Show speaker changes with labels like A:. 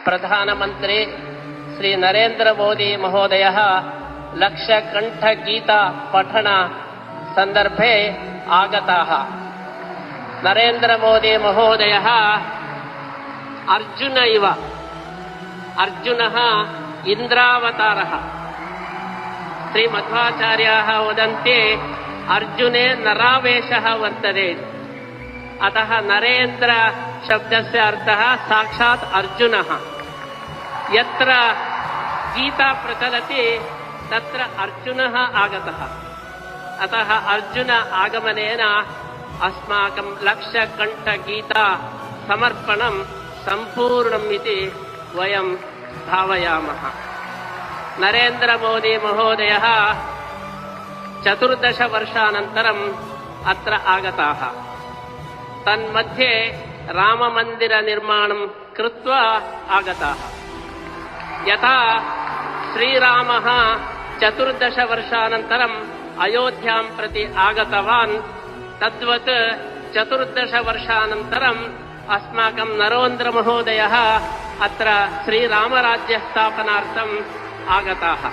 A: प्रधानमन्त्री श्री नरेन्द्र मोदी महोदयः लक्षकण्ठगीता पठन सन्दर्भे आगताः। नरेन्द्र मोदी महोदयः अर्जुन इव, अर्जुनः इन्द्रावतारः। श्रीमध्वाचार्याः वदन्ति अर्जुने नरावेशः वर्तते। अतः नरेन्द्र शब्दस्य अर्थः साक्षात् अर्जुनः। यत्र गीता प्रचलति तत्र अर्जुनः आगतः। अतः अर्जुन आगमनेन अस्माकं लक्षकण्ठगीता समर्पणं सम्पूर्णम् इति वयं भावयामः। नरेन्द्र मोदी महोदयः 14 वर्षानन्तरम् अत्र आगताः। तन्मध्ये राममन्दिरनिर्माणं कृत्वा आगताः। यथा श्रीरामः 14 वर्षानन्तरम् अयोध्यां प्रति आगतवान्, तद्वत् 14 वर्षानन्तरम् अस्माकं नरेन्द्र महोदयः अत्र श्रीरामराज्यस्थापनार्थम् आगताः।